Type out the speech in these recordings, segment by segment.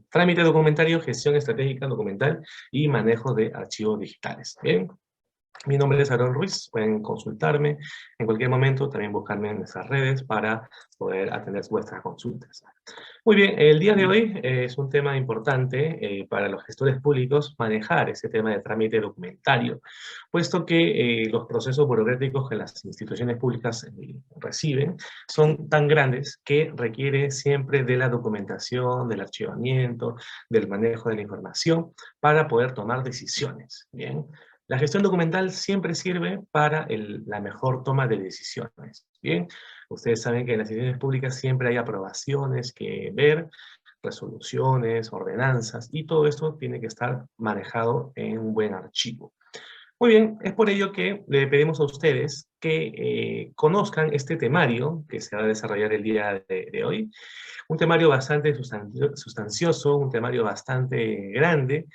trámite documentario, gestión estratégica documental y manejo de archivos digitales. Bien. Mi nombre es Aaron Ruiz, pueden consultarme en cualquier momento, también buscarme en nuestras redes para poder atender vuestras consultas. Muy bien, el día de hoy es un tema importante para los gestores públicos manejar ese tema de trámite documentario, puesto que los procesos burocráticos que las instituciones públicas reciben son tan grandes que requiere siempre de la documentación, del archivamiento, del manejo de la información para poder tomar decisiones. Bien. La gestión documental siempre sirve para la mejor toma de decisiones. Bien, ustedes saben que en las instituciones públicas siempre hay aprobaciones que ver, resoluciones, ordenanzas, y todo esto tiene que estar manejado en un buen archivo. Muy bien, es por ello que le pedimos a ustedes que conozcan este temario que se va a desarrollar el día de hoy. Un temario bastante sustancioso, un temario bastante grande,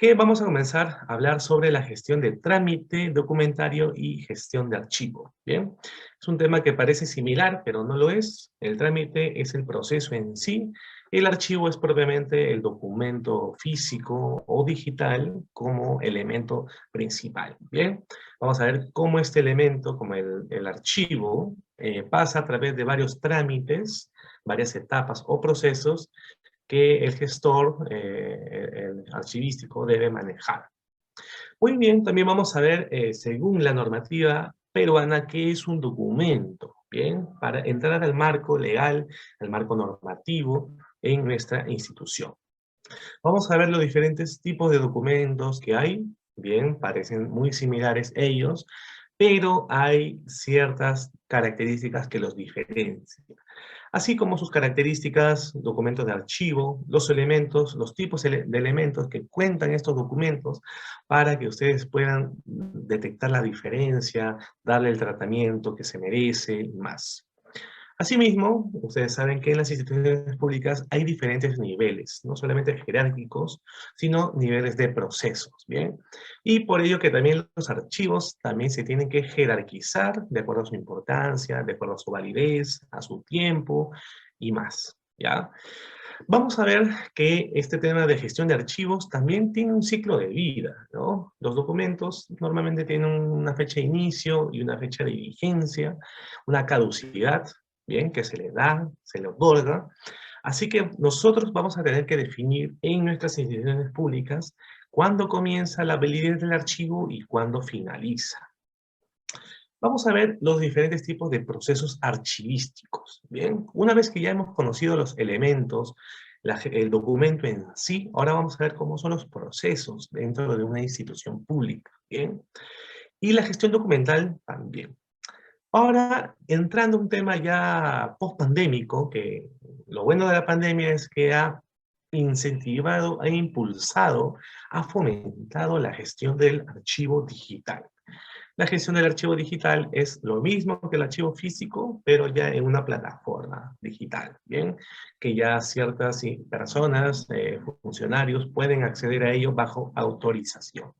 que vamos a comenzar a hablar sobre la gestión de trámite documentario y gestión de archivo. Bien, es un tema que parece similar, pero no lo es. El trámite es el proceso en sí. El archivo es propiamente el documento físico o digital como elemento principal. Bien, vamos a ver cómo este elemento, como el archivo, pasa a través de varios trámites, varias etapas o procesos que el gestor, el archivístico, debe manejar. Muy bien, también vamos a ver, según la normativa peruana, qué es un documento, ¿bien? Para entrar al marco legal, al marco normativo en nuestra institución. Vamos a ver los diferentes tipos de documentos que hay, bien, parecen muy similares ellos, pero hay ciertas características que los diferencian. Así como sus características, documentos de archivo, los elementos, los tipos de elementos que cuentan estos documentos para que ustedes puedan detectar la diferencia, darle el tratamiento que se merece y más. Asimismo, ustedes saben que en las instituciones públicas hay diferentes niveles, no solamente jerárquicos, sino niveles de procesos, ¿bien? Y por ello que también los archivos también se tienen que jerarquizar de acuerdo a su importancia, de acuerdo a su validez, a su tiempo y más, ¿ya? Vamos a ver que este tema de gestión de archivos también tiene un ciclo de vida, ¿no? Los documentos normalmente tienen una fecha de inicio y una fecha de vigencia, una caducidad, ¿bien? Que se le da, se le otorga. Así que nosotros vamos a tener que definir en nuestras instituciones públicas cuándo comienza la validez del archivo y cuándo finaliza. Vamos a ver los diferentes tipos de procesos archivísticos. Bien, una vez que ya hemos conocido los elementos, el documento en sí, ahora vamos a ver cómo son los procesos dentro de una institución pública. Bien, y la gestión documental también. Ahora, entrando a un tema ya post-pandémico, que lo bueno de la pandemia es que ha incentivado, ha impulsado, ha fomentado la gestión del archivo digital. La gestión del archivo digital es lo mismo que el archivo físico, pero ya en una plataforma digital, ¿bien? Que ya ciertas personas, funcionarios, pueden acceder a ello bajo autorización.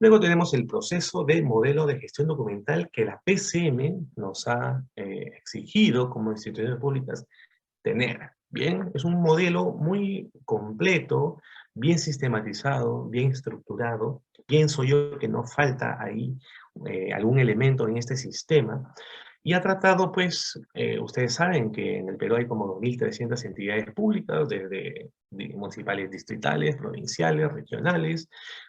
Luego tenemos el proceso de modelo de gestión documental que la PCM nos ha exigido como instituciones públicas tener. Bien, es un modelo muy completo, bien sistematizado, bien estructurado. Pienso yo que no falta ahí algún elemento en este sistema. Y ha tratado, pues, ustedes saben que en el Perú hay como 2.300 entidades públicas, desde municipales, distritales, provinciales, regionales,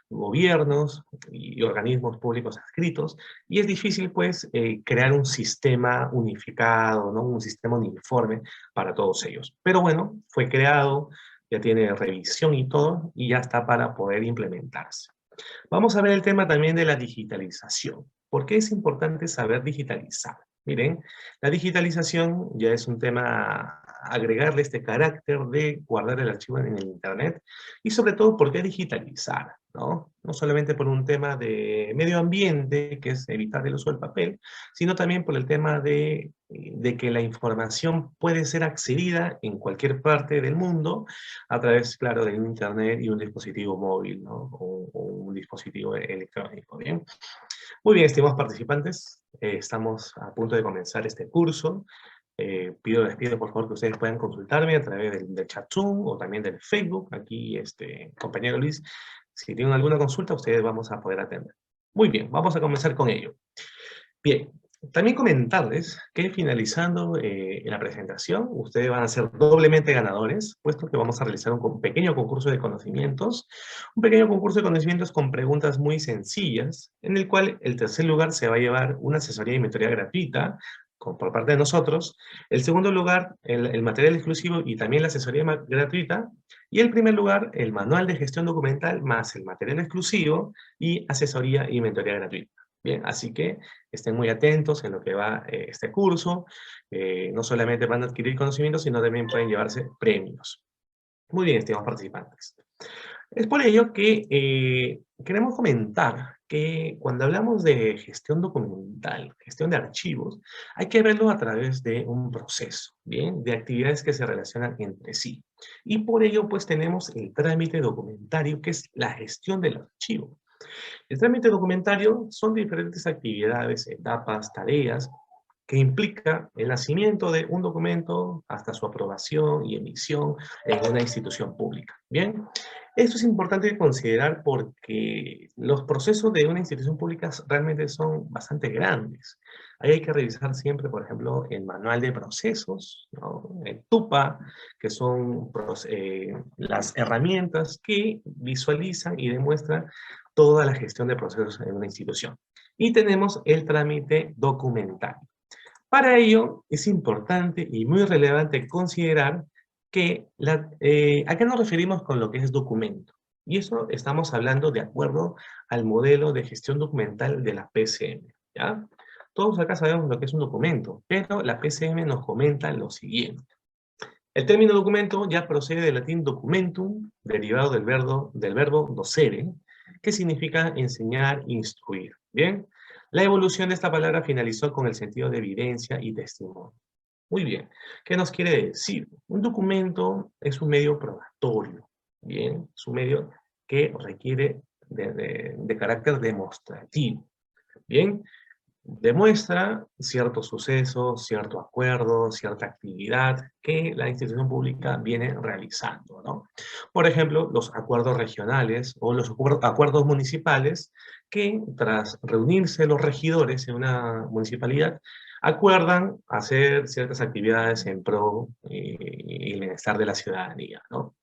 gobiernos y organismos públicos adscritos, y es difícil, pues, crear un sistema unificado, ¿no? Un sistema uniforme para todos ellos. Pero bueno, fue creado, ya tiene revisión y todo, y ya está para poder implementarse. Vamos a ver el tema también de la digitalización. ¿Por qué es importante saber digitalizar? Miren, la digitalización ya es un tema, agregarle este carácter de guardar el archivo en el Internet, y sobre todo, ¿por qué digitalizar? ¿No? No solamente por un tema de medio ambiente, que es evitar el uso del papel, sino también por el tema de que la información puede ser accedida en cualquier parte del mundo a través, claro, de Internet y un dispositivo móvil, ¿no? O un dispositivo electrónico, ¿bien? Muy bien, estimados participantes, estamos a punto de comenzar este curso. Les pido por favor que ustedes puedan consultarme a través del chat Zoom o también del Facebook. Aquí, compañero Luis, si tienen alguna consulta, ustedes vamos a poder atender. Muy bien, vamos a comenzar con ello. Bien, también comentarles que finalizando la presentación, ustedes van a ser doblemente ganadores, puesto que vamos a realizar un pequeño concurso de conocimientos, con preguntas muy sencillas, en el cual el tercer lugar se va a llevar una asesoría y mentoría gratuita por parte de nosotros, el segundo lugar, el material exclusivo y también la asesoría gratuita, y el primer lugar, el manual de gestión documental más el material exclusivo y asesoría y mentoría gratuita. Bien, así que estén muy atentos en lo que va este curso. No solamente van a adquirir conocimientos, sino también pueden llevarse premios. Muy bien, estimados participantes. Es por ello que queremos comentar que cuando hablamos de gestión documental, gestión de archivos, hay que verlo a través de un proceso, ¿bien? De actividades que se relacionan entre sí. Y por ello, pues, tenemos el trámite documentario, que es la gestión del archivo. El trámite documentario son diferentes actividades, etapas, tareas que implica el nacimiento de un documento hasta su aprobación y emisión en una institución pública. Bien, esto es importante considerar porque los procesos de una institución pública realmente son bastante grandes. Ahí hay que revisar siempre, por ejemplo, el manual de procesos, ¿no? El TUPA, que son las herramientas que visualizan y demuestran toda la gestión de procesos en una institución. Y tenemos el trámite documental. Para ello, es importante y muy relevante considerar que ¿a qué nos referimos con lo que es documento? Y eso estamos hablando de acuerdo al modelo de gestión documental de la PCM, ¿ya? Todos acá sabemos lo que es un documento, pero la PCM nos comenta lo siguiente. El término documento ya procede del latín documentum, derivado del verbo docere, que significa enseñar, instruir. Bien, la evolución de esta palabra finalizó con el sentido de evidencia y testimonio. Muy bien, ¿qué nos quiere decir? Un documento es un medio probatorio, bien, es un medio que requiere de carácter demostrativo, bien, demuestra cierto suceso, cierto acuerdo, cierta actividad que la institución pública viene realizando, ¿no? Por ejemplo, los acuerdos regionales o los acuerdos municipales que tras reunirse los regidores en una municipalidad acuerdan hacer ciertas actividades en pro y el bienestar de la ciudadanía, ¿no?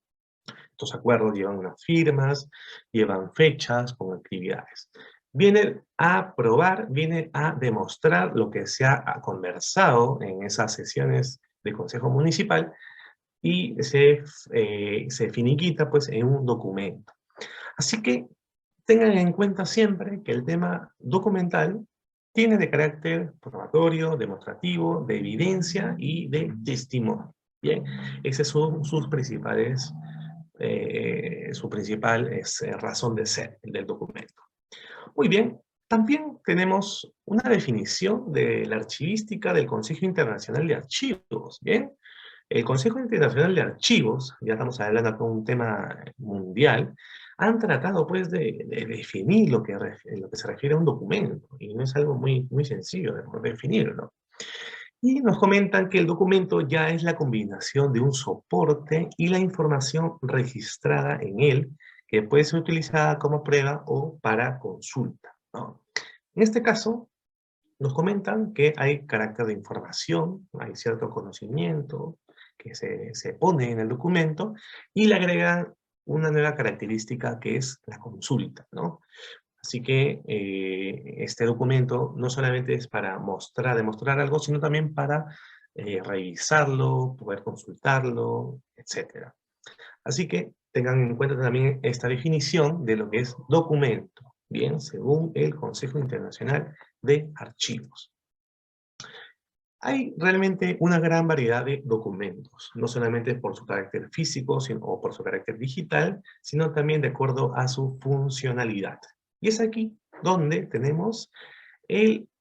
Estos acuerdos llevan unas firmas, llevan fechas con actividades. Viene a probar, viene a demostrar lo que se ha conversado en esas sesiones de Consejo Municipal y se finiquita pues en un documento. Así que tengan en cuenta siempre que el tema documental tiene de carácter probatorio, demostrativo, de evidencia y de testimonio. Bien, esas son sus principales su principal razón de ser del documento. Muy bien, también tenemos una definición de la archivística del Consejo Internacional de Archivos. Bien, el Consejo Internacional de Archivos, ya estamos hablando de un tema mundial, han tratado pues de definir lo que se refiere a un documento, y no es algo muy, muy sencillo de definirlo. Y nos comentan que el documento ya es la combinación de un soporte y la información registrada en él, que puede ser utilizada como prueba o para consulta, ¿no? En este caso, nos comentan que hay carácter de información, hay cierto conocimiento que se pone en el documento y le agregan una nueva característica que es la consulta, ¿no? Así que este documento no solamente es para demostrar algo, sino también para revisarlo, poder consultarlo, etc. Así que tengan en cuenta también esta definición de lo que es documento, bien, según el Consejo Internacional de Archivos. Hay realmente una gran variedad de documentos, no solamente por su carácter físico o por su carácter digital, sino también de acuerdo a su funcionalidad. Y es aquí donde tenemos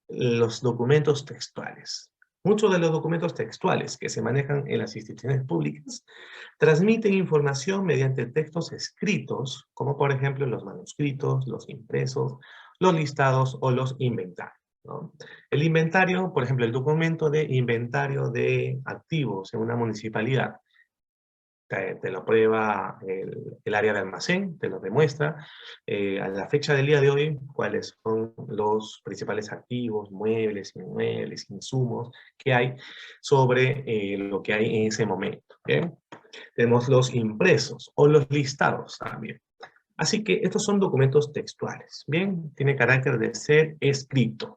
los documentos textuales. Muchos de los documentos textuales que se manejan en las instituciones públicas transmiten información mediante textos escritos, como por ejemplo los manuscritos, los impresos, los listados o los inventarios, ¿no? El inventario, por ejemplo, el documento de inventario de activos en una municipalidad, te lo prueba el área de almacén, te lo demuestra. A la fecha del día de hoy, cuáles son los principales activos, muebles, inmuebles, insumos que hay sobre lo que hay en ese momento. ¿Bien? Tenemos los impresos o los listados también. Así que estos son documentos textuales. Bien, tiene carácter de ser escrito.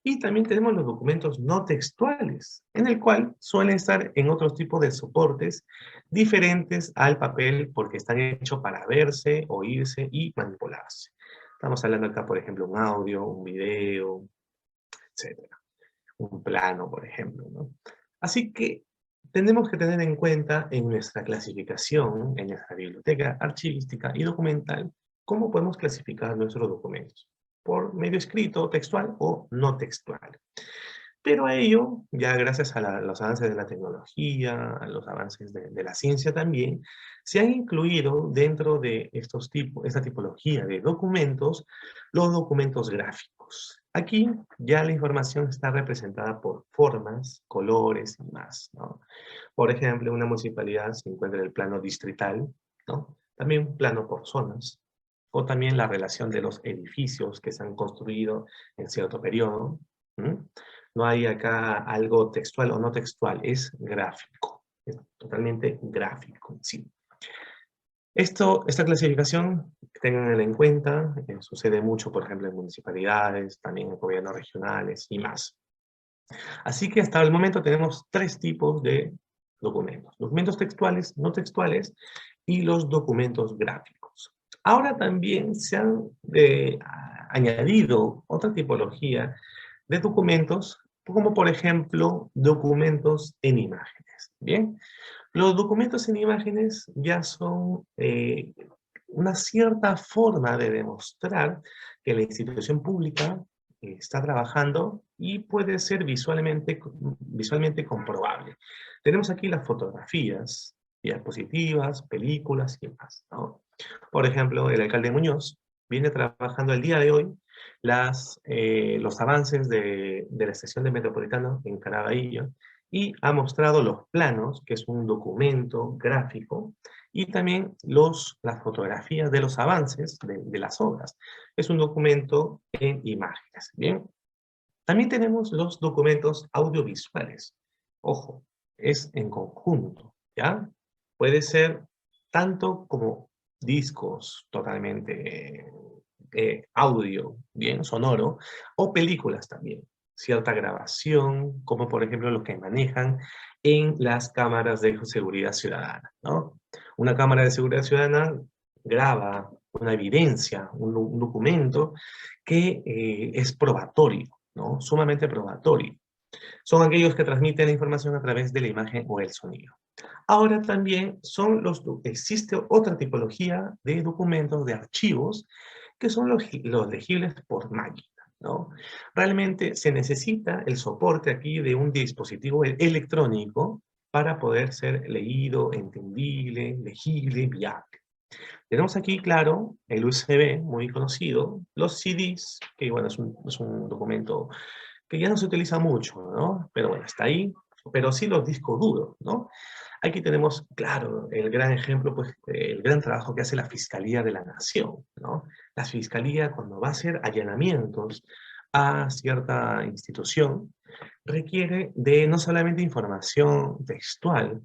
Y también tenemos los documentos no textuales, en el cual suelen estar en otros tipos de soportes diferentes al papel porque están hechos para verse, oírse y manipularse. Estamos hablando acá, por ejemplo, un audio, un video, etcétera. Un plano, por ejemplo, ¿no? Así que tenemos que tener en cuenta en nuestra clasificación, en nuestra biblioteca archivística y documental, cómo podemos clasificar nuestros documentos, por medio escrito, textual o no textual. Pero a ello, ya gracias a los avances de la tecnología, a los avances de la ciencia también, se han incluido dentro de esta tipología de documentos, los documentos gráficos. Aquí ya la información está representada por formas, colores y más, ¿no? Por ejemplo, una municipalidad se encuentra en el plano distrital, ¿no? También plano por zonas, o también la relación de los edificios que se han construido en cierto periodo. ¿Mm? No hay acá algo textual o no textual, es gráfico, es totalmente gráfico en sí. Esta clasificación, tenganla en cuenta, sucede mucho, por ejemplo, en municipalidades, también en gobiernos regionales y más. Así que hasta el momento tenemos tres tipos de documentos. Documentos textuales, no textuales y los documentos gráficos. Ahora también se han añadido otra tipología de documentos, como por ejemplo documentos en imágenes. Bien, los documentos en imágenes ya son una cierta forma de demostrar que la institución pública está trabajando y puede ser visualmente comprobable. Tenemos aquí las fotografías, diapositivas, películas y más, ¿no? Por ejemplo, el alcalde Muñoz viene trabajando el día de hoy los avances de la estación de Metropolitano en Caraballo y ha mostrado los planos, que es un documento gráfico, y también las fotografías de los avances de las obras. Es un documento en imágenes, ¿bien? También tenemos los documentos audiovisuales. Ojo, es en conjunto, ¿ya? Puede ser tanto como discos totalmente audio, bien, sonoro, o películas también. Cierta grabación, como por ejemplo lo que manejan en las cámaras de seguridad ciudadana, ¿no? Una cámara de seguridad ciudadana graba una evidencia, un documento que es probatorio, ¿no? Sumamente probatorio. Son aquellos que transmiten la información a través de la imagen o el sonido. Ahora también existe otra tipología de documentos, de archivos, que son los legibles por máquina, ¿no? Realmente se necesita el soporte aquí de un dispositivo electrónico para poder ser leído, entendible, legible, viable. Tenemos aquí, claro, el USB, muy conocido, los CDs, que bueno, es un documento que ya no se utiliza mucho, ¿no? Pero bueno, está ahí, pero sí los discos duros, ¿no? Aquí tenemos, claro, el gran ejemplo, pues, el gran trabajo que hace la Fiscalía de la Nación, ¿no? La Fiscalía, cuando va a hacer allanamientos a cierta institución, requiere de no solamente información textual,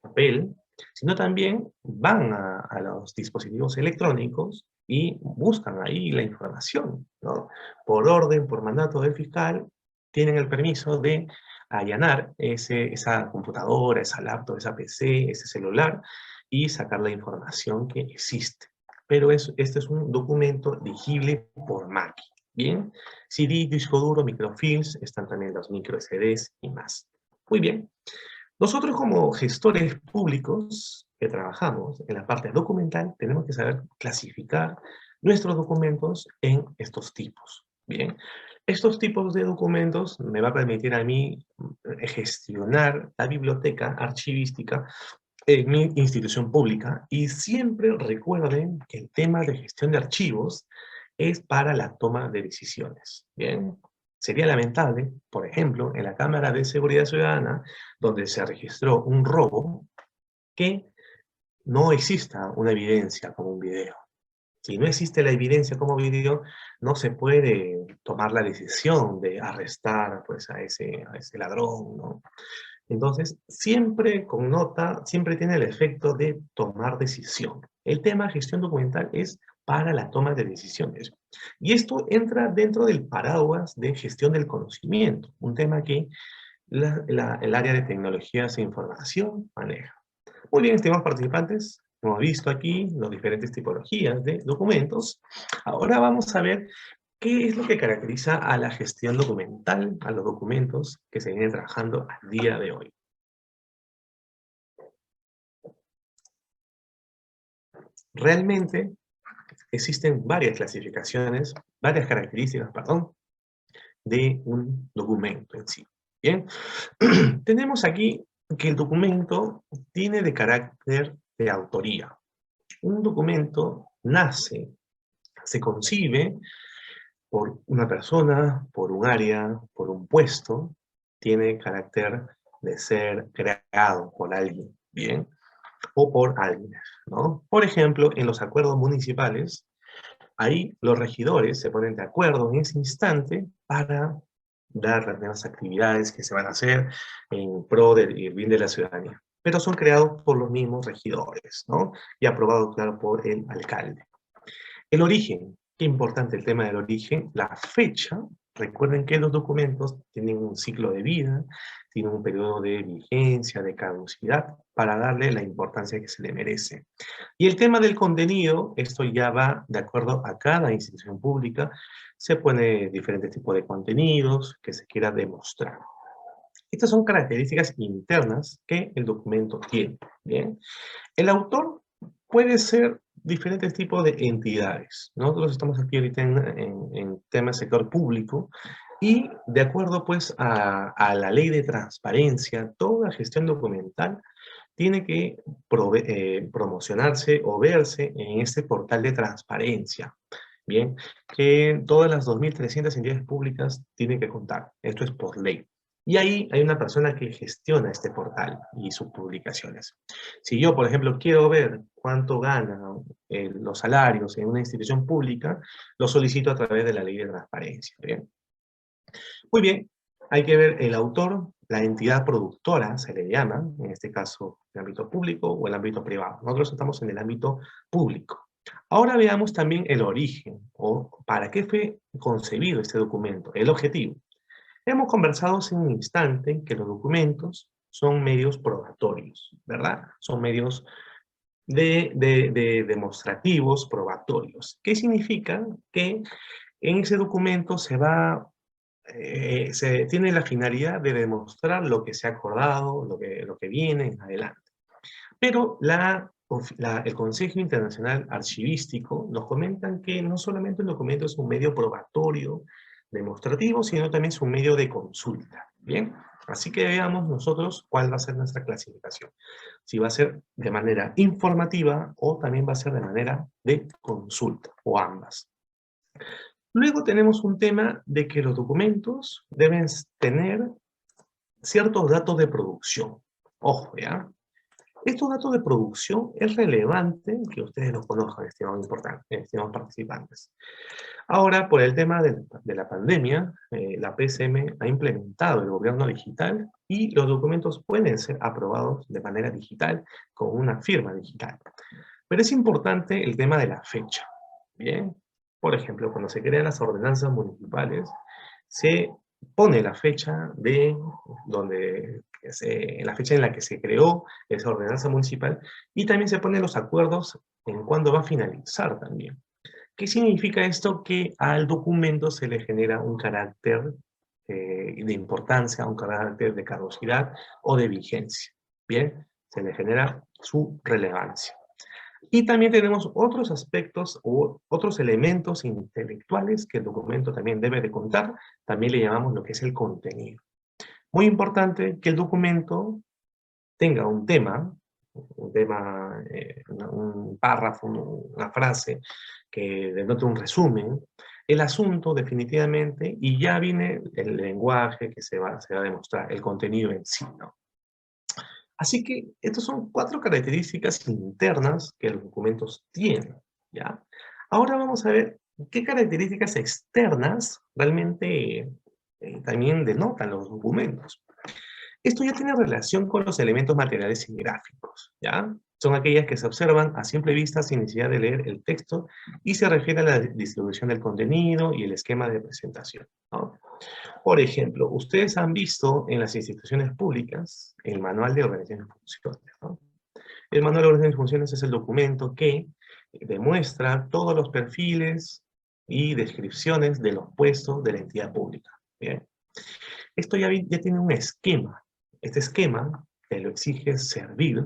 papel, sino también van a los dispositivos electrónicos y buscan ahí la información, ¿no? Por orden, por mandato del fiscal, tienen el permiso de allanar esa computadora, esa laptop, esa PC, ese celular y sacar la información que existe. Pero este es un documento legible por máquina. Bien, CD, disco duro, microfilms, están también los micro SDs y más. Muy bien. Nosotros como gestores públicos que trabajamos en la parte documental, tenemos que saber clasificar nuestros documentos en estos tipos. Bien, estos tipos de documentos me va a permitir a mí gestionar la biblioteca archivística en mi institución pública y siempre recuerden que el tema de gestión de archivos es para la toma de decisiones. Bien, Sería lamentable, por ejemplo, en la Cámara de Seguridad Ciudadana, donde se registró un robo, que no exista una evidencia como un video. Si no existe la evidencia como video, no se puede tomar la decisión de arrestar pues, a ese ladrón, ¿no? Entonces, siempre connota, siempre tiene el efecto de tomar decisión. El tema gestión documental es para la toma de decisiones. Y esto entra dentro del paraguas de gestión del conocimiento, un tema que el área de tecnologías e información maneja. Muy bien, estimados participantes, hemos visto aquí las diferentes tipologías de documentos. Ahora vamos a ver qué es lo que caracteriza a la gestión documental, a los documentos que se vienen trabajando al día de hoy. Realmente existen varias clasificaciones, varias características, perdón, de un documento en sí. Bien, tenemos aquí que el documento tiene de carácter de autoría. Un documento nace, se concibe por una persona, por un área, por un puesto, tiene carácter de ser creado por alguien, ¿bien? O por alguien, ¿no? Por ejemplo, en los acuerdos municipales, ahí los regidores se ponen de acuerdo en ese instante para dar las nuevas actividades que se van a hacer en pro del bien de la ciudadanía. Pero son creados por los mismos regidores, ¿no? Y aprobados, claro, por el alcalde. El origen, qué importante el tema del origen, la fecha. Recuerden que los documentos tienen un ciclo de vida, tienen un periodo de vigencia, de caducidad, para darle la importancia que se le merece. Y el tema del contenido, esto ya va de acuerdo a cada institución pública, se pone diferentes tipos de contenidos que se quiera demostrar. Estas son características internas que el documento tiene, ¿bien? El autor puede ser diferentes tipos de entidades. Nosotros estamos aquí ahorita en tema sector público y de acuerdo pues a la ley de transparencia, toda gestión documental tiene que promocionarse o verse en este portal de transparencia. Bien, que todas las 2.300 entidades públicas tienen que contar. Esto es por ley. Y ahí hay una persona que gestiona este portal y sus publicaciones. Si yo, por ejemplo, quiero ver cuánto ganan los salarios en una institución pública, lo solicito a través de la ley de transparencia. ¿Bien? Muy bien, hay que ver el autor, la entidad productora, se le llama, en este caso, el ámbito público o el ámbito privado. Nosotros estamos en el ámbito público. Ahora veamos también el origen, o para qué fue concebido este documento, el objetivo. Hemos conversado hace un instante que los documentos son medios probatorios, ¿verdad? Son medios demostrativos probatorios. ¿Qué significa? Que en ese documento se tiene la finalidad de demostrar lo que se ha acordado, lo que viene en adelante. Pero el Consejo Internacional Archivístico nos comentan que no solamente el documento es un medio probatorio, demostrativo, sino también es un medio de consulta. ¿Bien? Así que veamos nosotros cuál va a ser nuestra clasificación. Si va a ser de manera informativa o también va a ser de manera de consulta, o ambas. Luego tenemos un tema de que los documentos deben tener ciertos datos de producción. Ojo, ¿ya? Estos datos de producción es relevante que ustedes los conozcan, estimados participantes. Ahora, por el tema de la pandemia, la PCM ha implementado el gobierno digital y los documentos pueden ser aprobados de manera digital, con una firma digital. Pero es importante el tema de la fecha, ¿bien? Por ejemplo, cuando se crean las ordenanzas municipales, se pone la fecha la fecha en la que se creó esa ordenanza municipal y también se ponen los acuerdos en cuándo va a finalizar también. ¿Qué significa esto? Que al documento se le genera un carácter de importancia, un carácter de caducidad o de vigencia. Bien, se le genera su relevancia. Y también tenemos otros aspectos o otros elementos intelectuales que el documento también debe de contar. También le llamamos lo que es el contenido. Muy importante que el documento tenga un tema, un párrafo, una frase que denote un resumen, el asunto definitivamente, y ya viene el lenguaje que se va a demostrar, el contenido en sí, ¿no? Así que estas son 4 características internas que los documentos tienen, ¿ya? Ahora vamos a ver qué características externas realmente también denotan los documentos. Esto ya tiene relación con los elementos materiales y gráficos, ¿ya? Son aquellas que se observan a simple vista sin necesidad de leer el texto y se refiere a la distribución del contenido y el esquema de presentación, ¿no? Por ejemplo, ustedes han visto en las instituciones públicas el Manual de Organización y Funciones, ¿no? El Manual de Organización y Funciones es el documento que demuestra todos los perfiles y descripciones de los puestos de la entidad pública, ¿bien? Esto ya tiene un esquema. Este esquema te lo exige servir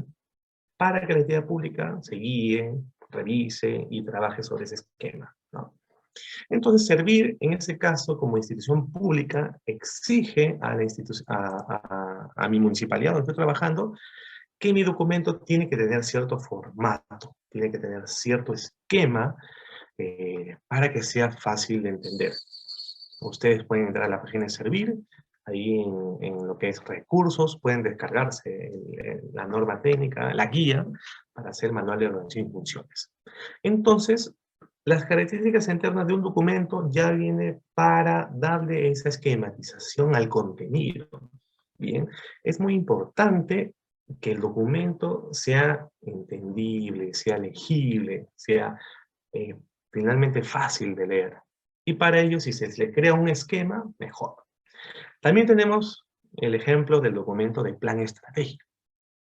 para que la entidad pública se guíe, revise y trabaje sobre ese esquema, ¿no? Entonces, servir, en ese caso, como institución pública, exige a, a mi municipalidad donde estoy trabajando que mi documento tiene que tener cierto formato, tiene que tener cierto esquema para que sea fácil de entender. Ustedes pueden entrar a la página de Servir, ahí en lo que es recursos, pueden descargarse la norma técnica, la guía, para hacer manual de organización y funciones. Entonces, las características internas de un documento ya viene para darle esa esquematización al contenido. Bien, es muy importante que el documento sea entendible, sea legible, sea eh, finalmente fácil de leer. Y para ello, si se le crea un esquema, mejor. También tenemos el ejemplo del documento de plan estratégico.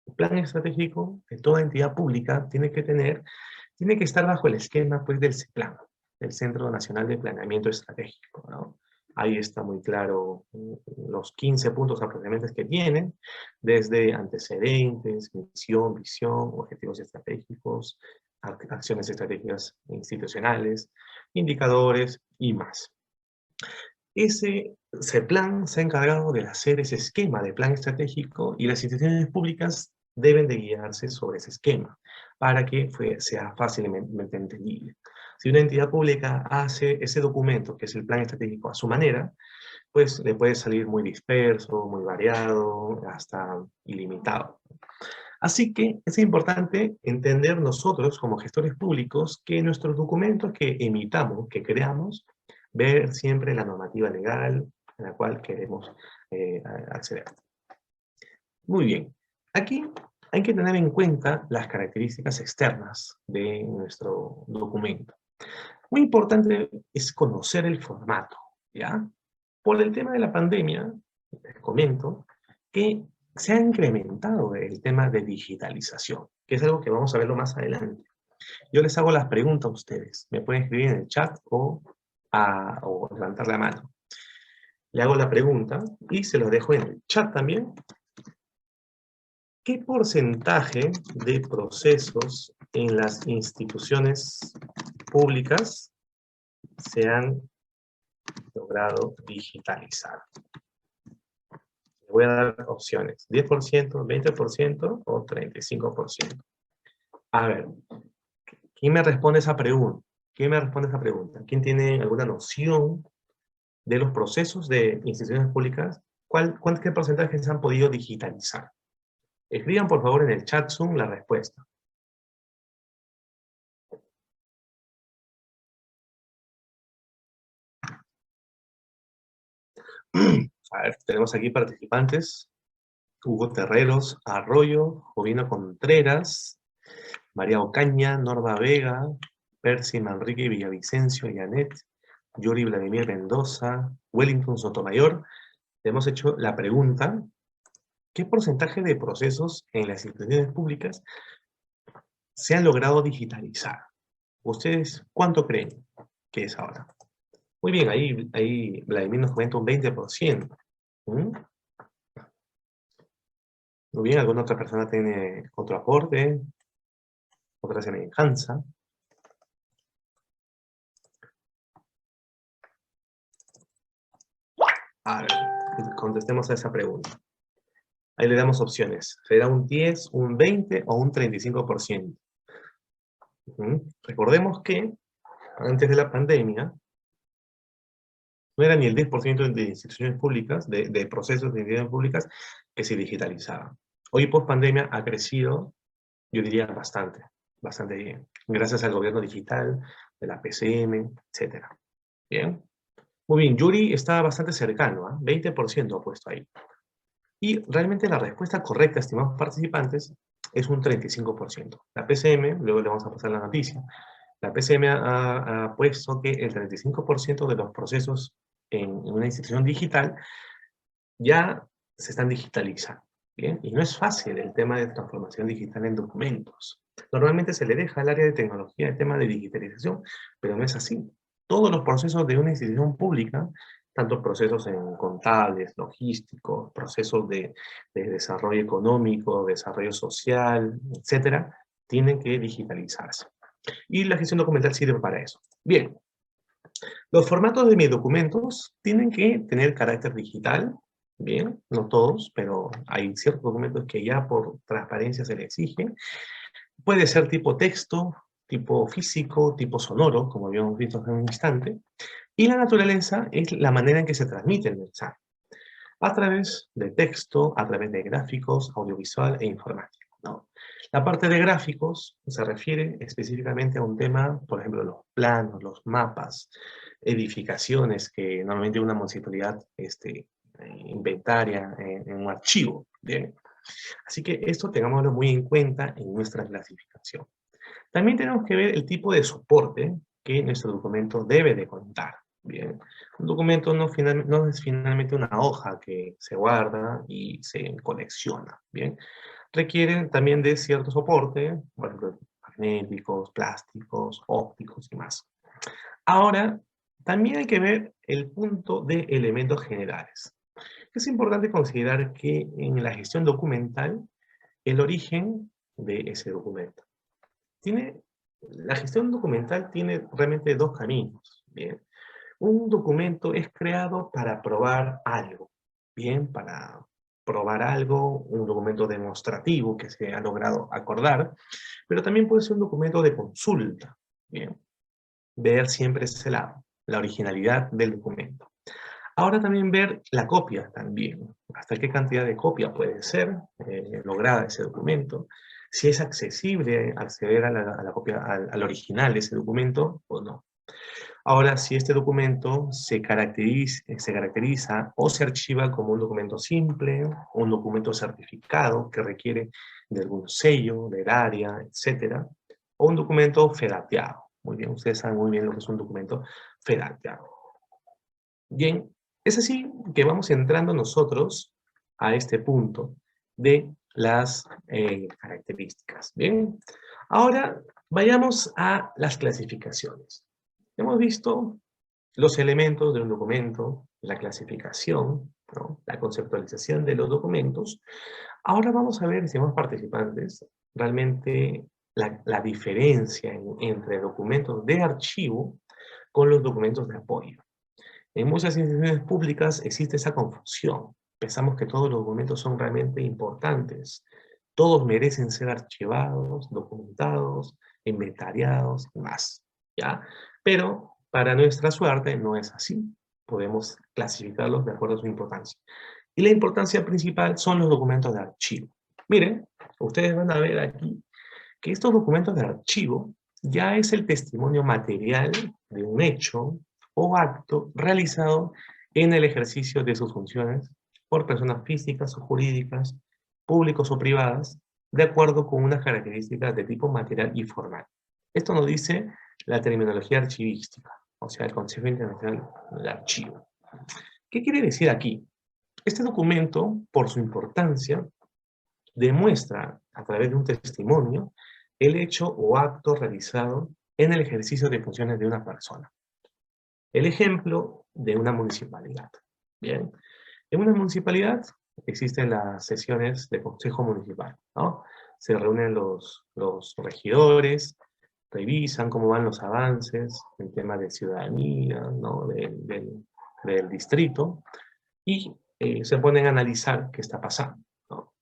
El plan estratégico de toda entidad pública tiene que estar bajo el esquema pues, del CEPLAN, del Centro Nacional de Planeamiento Estratégico, ¿no? Ahí está muy claro los 15 puntos aproximadamente que tienen, desde antecedentes, misión, visión, objetivos estratégicos, acciones estratégicas institucionales, indicadores y más. Ese CEPLAN se ha encargado de hacer ese esquema de plan estratégico y las instituciones públicas deben de guiarse sobre ese esquema para que sea fácilmente entendible. Si una entidad pública hace ese documento, que es el plan estratégico, a su manera, pues le puede salir muy disperso, muy variado, hasta ilimitado. Así que es importante entender nosotros como gestores públicos que nuestros documentos que emitamos, que creamos, ver siempre la normativa legal a la cual queremos acceder. Muy bien. Aquí hay que tener en cuenta las características externas de nuestro documento. Muy importante es conocer el formato, ¿ya? Por el tema de la pandemia, les comento que se ha incrementado el tema de digitalización, que es algo que vamos a verlo más adelante. Yo les hago las preguntas a ustedes. Me pueden escribir en el chat o levantar la mano. Le hago la pregunta y se lo dejo en el chat también. ¿Qué porcentaje de procesos en las instituciones públicas se han logrado digitalizar? Le voy a dar opciones. 10%, 20% o 35%. A ver, ¿quién me responde esa pregunta? ¿Quién me responde esa pregunta? ¿Quién tiene alguna noción de los procesos de instituciones públicas? ¿Qué porcentaje se han podido digitalizar? Escriban por favor en el chat Zoom la respuesta. A ver, tenemos aquí participantes. Hugo Terreros, Arroyo, Jovino Contreras, María Ocaña, Norma Vega, Percy Manrique Villavicencio, Janet, Yuri Vladimir Mendoza, Wellington Sotomayor. Le hemos hecho la pregunta, ¿qué porcentaje de procesos en las instituciones públicas se han logrado digitalizar? ¿Ustedes cuánto creen que es ahora? Muy bien, ahí Vladimir nos comenta un 20%. ¿Mm? Muy bien, ¿alguna otra persona tiene otro aporte? Otra semejanza. A ver, contestemos a esa pregunta. Ahí le damos opciones. ¿Será un 10, un 20 o un 35%? Recordemos que antes de la pandemia, No era ni el 10% de instituciones públicas, de procesos de instituciones públicas que se digitalizaban. Hoy, post pandemia, ha crecido, yo diría, bastante, bastante bien. Gracias al gobierno digital, de la PCM, etc. Bien. Muy bien, Yuri está bastante cercano, ¿eh? 20% ha puesto ahí. Y realmente la respuesta correcta, estimados participantes, es un 35%. La PCM, luego le vamos a pasar la noticia, la PCM ha puesto que el 35% de los procesos en una institución digital ya se están digitalizando. ¿Bien? Y no es fácil el tema de transformación digital en documentos. Normalmente se le deja al área de tecnología el tema de digitalización, pero no es así. Todos los procesos de una institución pública, tanto procesos en contables, logísticos, procesos de desarrollo económico, desarrollo social, etcétera, tienen que digitalizarse. Y la gestión documental sirve para eso. Bien, los formatos de mis documentos tienen que tener carácter digital, bien, no todos, pero hay ciertos documentos que ya por transparencia se le exige. Puede ser tipo texto, tipo físico, tipo sonoro, como habíamos visto hace un instante. Y la naturaleza es la manera en que se transmite el mensaje, a través de texto, a través de gráficos, audiovisual e informático, ¿no? La parte de gráficos se refiere específicamente a un tema, por ejemplo, los planos, los mapas, edificaciones que normalmente una municipalidad inventaria en un archivo. Bien. Así que esto tengámoslo muy en cuenta en nuestra clasificación. También tenemos que ver el tipo de soporte que nuestro documento debe de contar. Bien, un documento no es finalmente una hoja que se guarda y se colecciona. Bien, requieren también de cierto soporte, por ejemplo, magnéticos, plásticos, ópticos y más. Ahora, también hay que ver el punto de elementos generales. Es importante considerar que en la gestión documental, el origen de ese documento. La gestión documental tiene realmente dos caminos. Bien. Un documento es creado para probar algo. Bien, para probar algo, un documento demostrativo que se ha logrado acordar, pero también puede ser un documento de consulta. Bien, ver siempre ese lado, la originalidad del documento. Ahora también ver la copia también, hasta qué cantidad de copia puede ser lograda ese documento, si es accesible acceder a la copia, al original de ese documento o no. Ahora, si este documento se caracteriza o se archiva como un documento simple, un documento certificado que requiere de algún sello, del área, etc., o un documento fedateado. Muy bien, ustedes saben muy bien lo que es un documento fedateado. Bien, es así que vamos entrando nosotros a este punto de las características. Bien, ahora vayamos a las clasificaciones. Hemos visto los elementos de un documento, la clasificación, ¿no? La conceptualización de los documentos. Ahora vamos a ver, estimados participantes, realmente la diferencia entre documentos de archivo con los documentos de apoyo. En muchas instituciones públicas existe esa confusión. Pensamos que todos los documentos son realmente importantes. Todos merecen ser archivados, documentados, inventariados y más. ¿Ya? Pero para nuestra suerte no es así. Podemos clasificarlos de acuerdo a su importancia. Y la importancia principal son los documentos de archivo. Miren, ustedes van a ver aquí que estos documentos de archivo ya es el testimonio material de un hecho o acto realizado en el ejercicio de sus funciones por personas físicas o jurídicas, públicos o privadas, de acuerdo con unas características de tipo material y formal. Esto nos dice la terminología archivística, o sea, el Consejo Internacional del Archivo. ¿Qué quiere decir aquí? Este documento, por su importancia, demuestra a través de un testimonio el hecho o acto realizado en el ejercicio de funciones de una persona. El ejemplo de una municipalidad. Bien, en una municipalidad existen las sesiones de consejo municipal, ¿no? Se reúnen los regidores, revisan cómo van los avances en tema de ciudadanía, ¿no? del distrito, y se ponen a analizar qué está pasando, ¿no?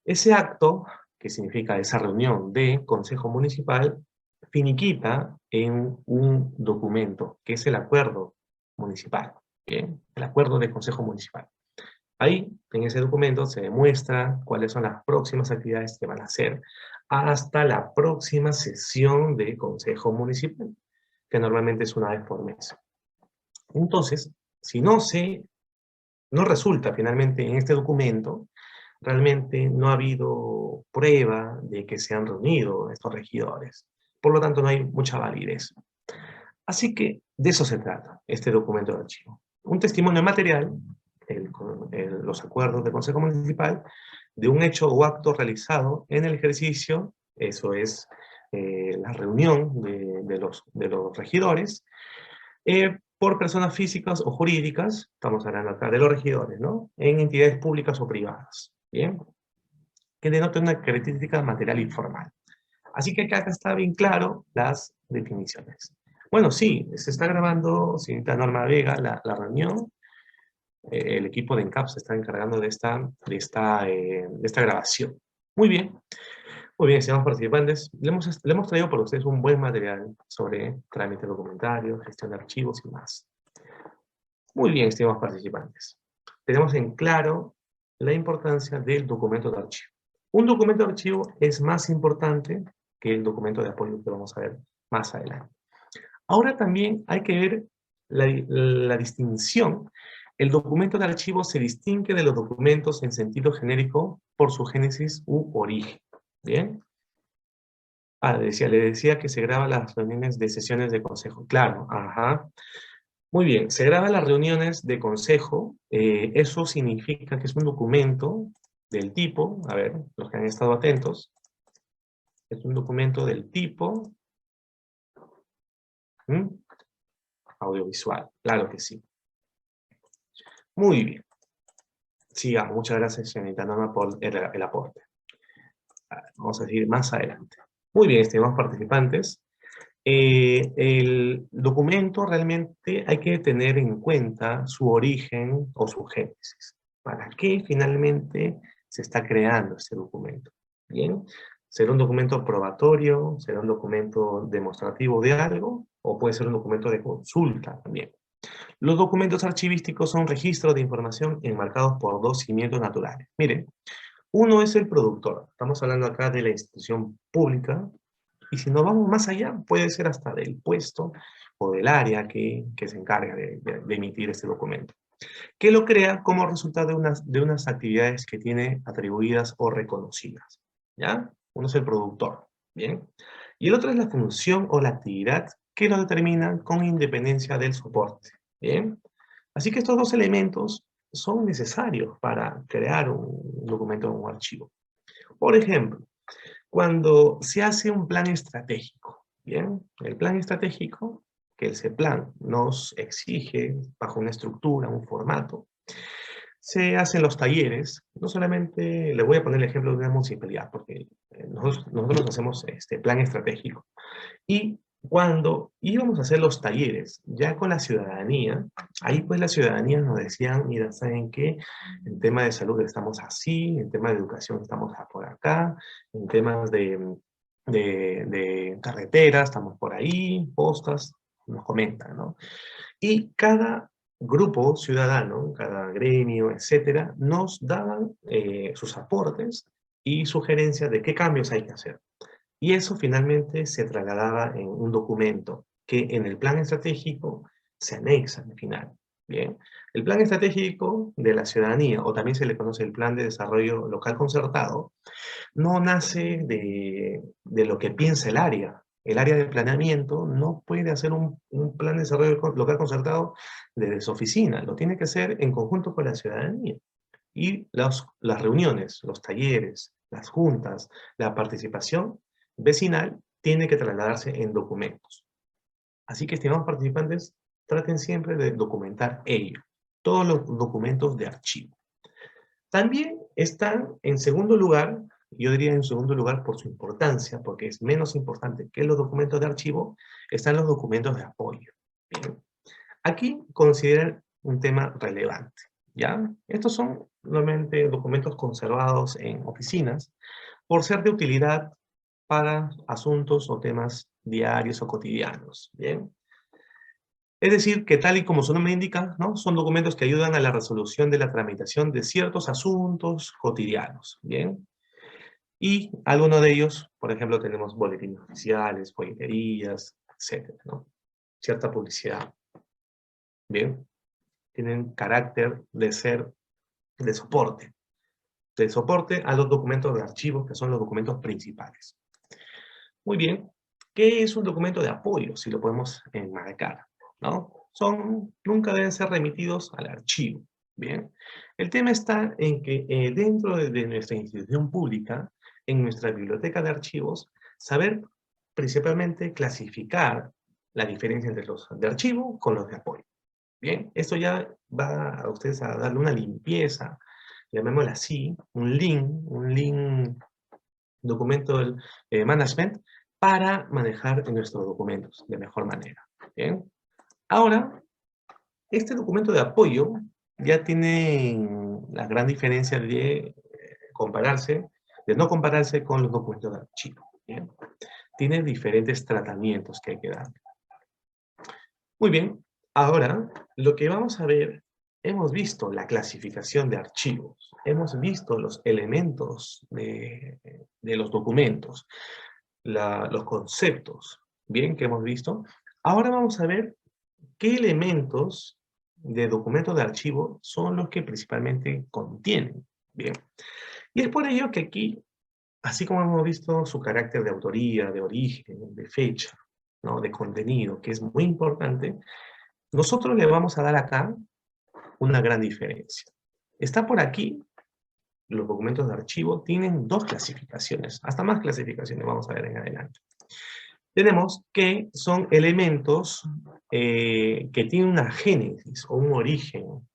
Ese acto, que significa esa reunión de consejo municipal, finiquita en un documento, que es el acuerdo municipal, ¿bien? El acuerdo de consejo municipal. Ahí, en ese documento, se demuestra cuáles son las próximas actividades que van a hacer hasta la próxima sesión de consejo municipal, que normalmente es una vez por mes. Entonces, si no resulta finalmente en este documento, realmente no ha habido prueba de que se han reunido estos regidores. Por lo tanto, no hay mucha validez. Así que de eso se trata este documento de archivo. Un testimonio material, los acuerdos del Consejo Municipal, de un hecho o acto realizado en el ejercicio, eso es la reunión de los regidores, por personas físicas o jurídicas, estamos hablando acá de los regidores, ¿no? En entidades públicas o privadas, ¿bien? Que denotan una característica material informal. Así que acá está bien claro las definiciones. Bueno, sí, se está grabando, señorita Norma Vega, la reunión. El equipo de ENCAP se está encargando de esta grabación. Muy bien, estimados participantes. Le hemos traído para ustedes un buen material sobre trámite documentario, gestión de archivos y más. Muy bien, estimados participantes. Tenemos en claro la importancia del documento de archivo. Un documento de archivo es más importante que el documento de apoyo que vamos a ver más adelante. Ahora también hay que ver la distinción. El documento de archivo se distingue de los documentos en sentido genérico por su génesis u origen. ¿Bien? Le decía que se graban las reuniones de sesiones de consejo. Claro, ajá. Muy bien, se graban las reuniones de consejo. Eso significa que es un documento del tipo, a ver, los que han estado atentos, es un documento del tipo audiovisual, claro que sí. Muy bien. Sigamos, muchas gracias, señorita Norma, por el aporte. Vamos a seguir más adelante. Muy bien, estimados participantes. El documento realmente hay que tener en cuenta su origen o su génesis. ¿Para qué finalmente se está creando este documento? Bien, ¿será un documento probatorio? ¿Será un documento demostrativo de algo? ¿O puede ser un documento de consulta también? Los documentos archivísticos son registros de información enmarcados por dos cimientos naturales. Miren, uno es el productor. Estamos hablando acá de la institución pública. Y si nos vamos más allá, puede ser hasta del puesto o del área que se encarga de emitir este documento, que lo crea como resultado de unas actividades que tiene atribuidas o reconocidas. ¿Ya? Uno es el productor. ¿Bien? Y el otro es la función o la actividad que lo determina con independencia del soporte. ¿Bien? Así que estos dos elementos son necesarios para crear un documento o un archivo. Por ejemplo, cuando se hace un plan estratégico, ¿bien? El plan estratégico, que ese plan nos exige bajo una estructura, un formato, se hacen los talleres. No solamente, le voy a poner el ejemplo de una municipalidad, porque nosotros hacemos este plan estratégico. Y cuando íbamos a hacer los talleres, ya con la ciudadanía, ahí pues la ciudadanía nos decían, mira, ¿saben qué? En tema de salud estamos así, en tema de educación estamos por acá, en temas de carreteras estamos por ahí, postas, nos comentan, ¿no? Y cada grupo ciudadano, cada gremio, etcétera, nos daban sus aportes y sugerencias de qué cambios hay que hacer. Y eso finalmente se trasladaba en un documento que en el plan estratégico se anexa al final. Bien, el plan estratégico de la ciudadanía, o también se le conoce el plan de desarrollo local concertado, no nace de lo que piensa el área. El área de planeamiento no puede hacer un plan de desarrollo local concertado desde su oficina, lo tiene que hacer en conjunto con la ciudadanía. Y las reuniones, los talleres, las juntas, la participación vecinal tiene que trasladarse en documentos. Así que, estimados participantes, traten siempre de documentar ello, todos los documentos de archivo. También están en segundo lugar, yo diría en segundo lugar por su importancia, porque es menos importante que los documentos de archivo, están los documentos de apoyo. Bien. Aquí consideren un tema relevante, ¿ya? Estos son normalmente documentos conservados en oficinas por ser de utilidad para asuntos o temas diarios o cotidianos, ¿bien? Es decir, que tal y como su nombre indica, ¿no? Son documentos que ayudan a la resolución de la tramitación de ciertos asuntos cotidianos, ¿bien? Y algunos de ellos, por ejemplo, tenemos boletines oficiales, folleterías, etcétera, ¿no? Cierta publicidad, ¿bien? Tienen carácter de ser de soporte a los documentos de archivo, que son los documentos principales. Muy bien, ¿qué es un documento de apoyo? Si lo podemos enmarcar, ¿no? Nunca deben ser remitidos al archivo, ¿bien? El tema está en que dentro de nuestra institución pública, en nuestra biblioteca de archivos, saber principalmente clasificar la diferencia entre los de archivo con los de apoyo. Bien, esto ya va a ustedes a darle una limpieza, llamémosla así, un link documento management para manejar nuestros documentos de mejor manera. Bien, ahora, este documento de apoyo ya tiene la gran diferencia de de no compararse con los documentos de archivo. Bien, tiene diferentes tratamientos que hay que dar. Muy bien, ahora lo que vamos a ver, hemos visto la clasificación de archivos, hemos visto los elementos de los documentos, los conceptos, bien, que hemos visto. Ahora vamos a ver qué elementos de documento de archivo son los que principalmente contienen, bien. Y es por ello que aquí, así como hemos visto su carácter de autoría, de origen, de fecha, ¿no? De contenido, que es muy importante, nosotros le vamos a dar acá una gran diferencia. Está por aquí, los documentos de archivo tienen dos clasificaciones, hasta más clasificaciones vamos a ver en adelante. Tenemos que son elementos que tienen una génesis o un origen,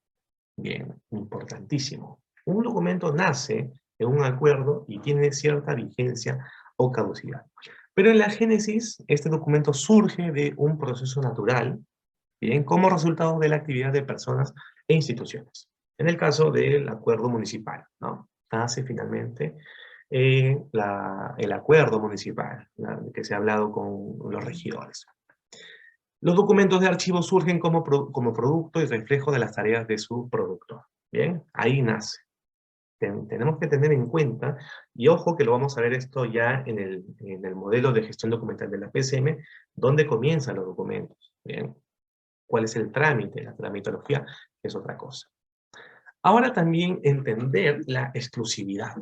bien, importantísimo. Un documento nace en un acuerdo y tiene cierta vigencia o caducidad. Pero en la génesis, este documento surge de un proceso natural, bien, como resultado de la actividad de personas e instituciones. En el caso del acuerdo municipal, ¿no? Nace finalmente el acuerdo municipal, que se ha hablado con los regidores. Los documentos de archivo surgen como producto y reflejo de las tareas de su productor. Bien, ahí nace. Tenemos que tener en cuenta, y ojo que lo vamos a ver esto ya en el modelo de gestión documental de la PCM, dónde comienzan los documentos. Bien, cuál es el trámite, la tramitología, es otra cosa. Ahora también entender la exclusividad,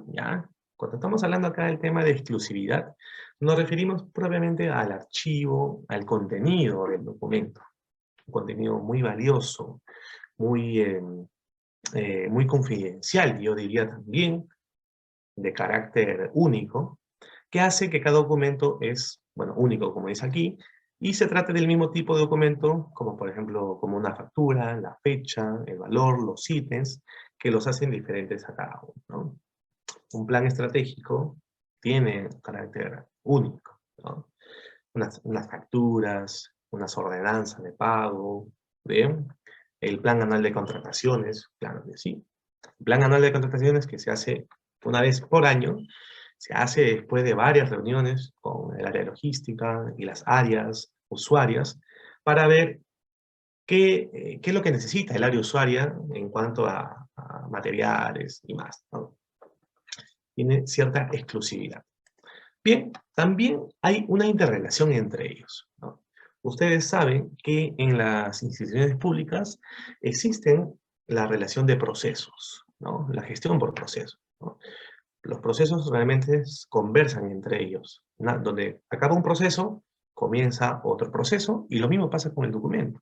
¿ya? Cuando estamos hablando acá del tema de exclusividad, nos referimos propiamente al archivo, al contenido del documento. Un contenido muy valioso, muy, muy confidencial, yo diría también, de carácter único, que hace que cada documento es, bueno, único, como dice aquí, y se trata del mismo tipo de documento, como por ejemplo, como una factura, la fecha, el valor, los ítems, que los hacen diferentes a cada uno, ¿no? Un plan estratégico tiene un carácter único, ¿no? Unas facturas, unas ordenanzas de pago, ¿bien? El plan anual de contrataciones, claro que sí. El plan anual de contrataciones que se hace una vez por año, se hace después de varias reuniones con el área de logística y las áreas usuarias para ver qué es lo que necesita el área usuaria en cuanto a materiales y más, ¿no? Tiene cierta exclusividad. Bien, también hay una interrelación entre ellos, ¿no? Ustedes saben que en las instituciones públicas existen la relación de procesos, ¿no? La gestión por procesos, ¿no? Los procesos realmente conversan entre ellos. Donde acaba un proceso, comienza otro proceso, y lo mismo pasa con el documento.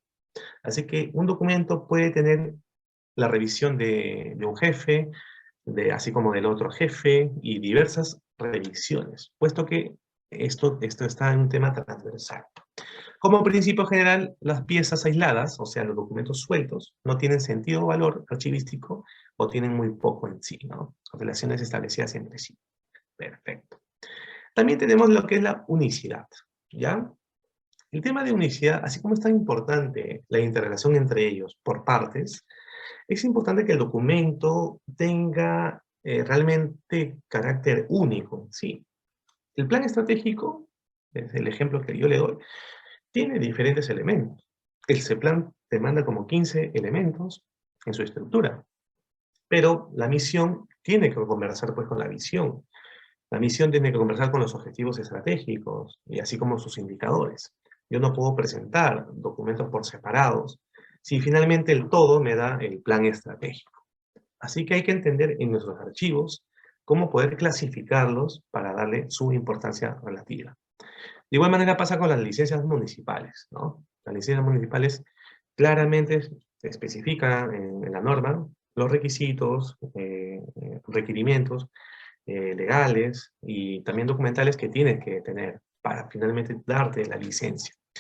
Así que un documento puede tener la revisión de un jefe, así como del otro jefe, y diversas revisiones, puesto que esto está en un tema transversal. Como principio general, las piezas aisladas, o sea, los documentos sueltos, no tienen sentido o valor archivístico o tienen muy poco en sí, ¿no? Relaciones establecidas entre sí. Perfecto. También tenemos lo que es la unicidad, ¿ya? El tema de unicidad, así como es tan importante la interrelación entre ellos por partes, es importante que el documento tenga realmente carácter único, ¿sí? El plan estratégico, es el ejemplo que yo le doy, tiene diferentes elementos. el CEPLAN demanda como 15 elementos en su estructura, pero la misión tiene que conversar pues con la visión. La misión tiene que conversar con los objetivos estratégicos, y así como sus indicadores. Yo no puedo presentar documentos por separados si finalmente el todo me da el plan estratégico. Así que hay que entender en nuestros archivos cómo poder clasificarlos para darle su importancia relativa. De igual manera pasa con las licencias municipales, ¿no? Las licencias municipales claramente se especifican en la norma los requisitos, requerimientos legales y también documentales que tienes que tener para finalmente darte la licencia.